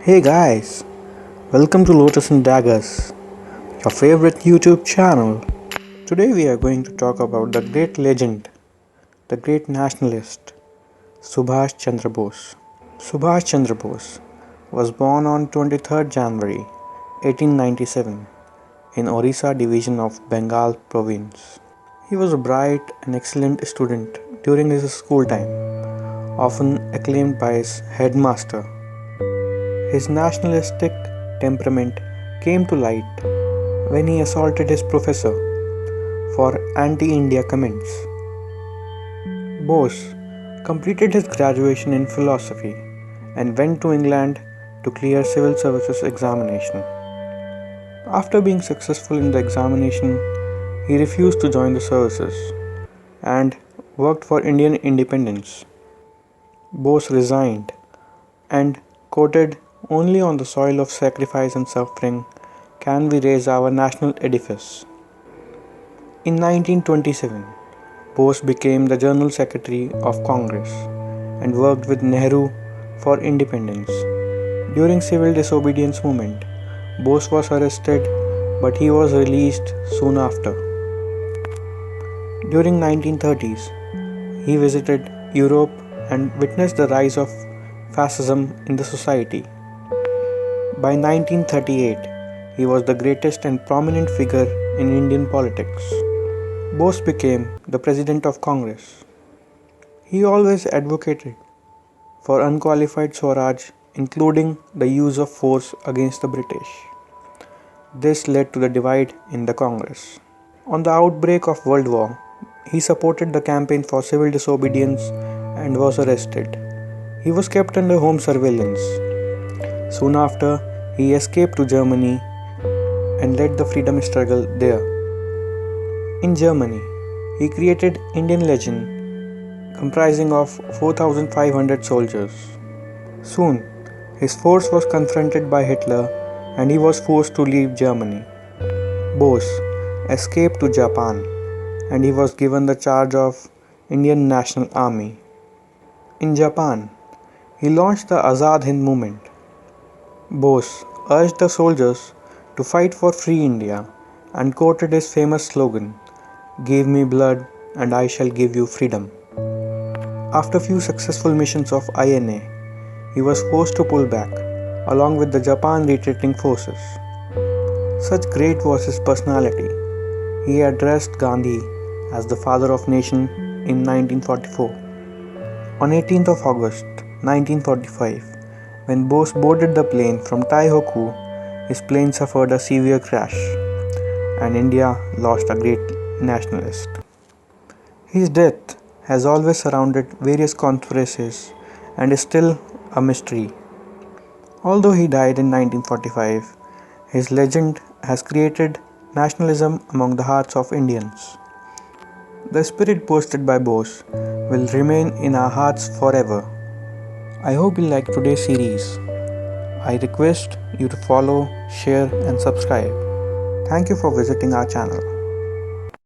Hey guys, welcome to Lotus and Daggers, your favorite YouTube channel. Today we are going to talk about the great legend, the great nationalist, Subhash Chandra Bose. Subhash Chandra Bose was born on 23rd January 1897 in Orissa division of Bengal province. He was a bright and excellent student during his school time, often acclaimed by his headmaster. His nationalistic temperament came to light when he assaulted his professor for anti India comments. Bose completed his graduation in philosophy and went to England to clear civil services examination. After being successful in the examination, he refused to join the services and worked for Indian independence. Bose resigned and quoted, "Only on the soil of sacrifice and suffering can we raise our national edifice." In 1927, Bose became the General Secretary of Congress and worked with Nehru for independence. During civil disobedience movement, Bose was arrested but he was released soon after. During 1930s, he visited Europe and witnessed the rise of fascism in the society. By 1938, he was the greatest and prominent figure in Indian politics. Bose became the President of Congress. He always advocated for unqualified Swaraj, including the use of force against the British. This led to the divide in the Congress. On the outbreak of World War, he supported the campaign for civil disobedience and was arrested. He was kept under home surveillance. Soon after, he escaped to Germany and led the freedom struggle there. In Germany, he created Indian Legion comprising of 4,500 soldiers. Soon, his force was confronted by Hitler and he was forced to leave Germany. Bose escaped to Japan and he was given the charge of Indian National Army. In Japan, he launched the Azad Hind movement. Bose urged the soldiers to fight for free India and quoted his famous slogan, "Give me blood and I shall give you freedom." After few successful missions of INA, he was forced to pull back along with the Japan retreating forces. Such great was his personality. He addressed Gandhi as the father of nation in 1944. On 18th of August 1945, when Bose boarded the plane from Taihoku, his plane suffered a severe crash and India lost a great nationalist. His death has always surrounded various controversies and is still a mystery. Although he died in 1945, his legend has created nationalism among the hearts of Indians. The spirit boasted by Bose will remain in our hearts forever. I hope you liked today's series. I request you to follow, share, and subscribe. Thank you for visiting our channel.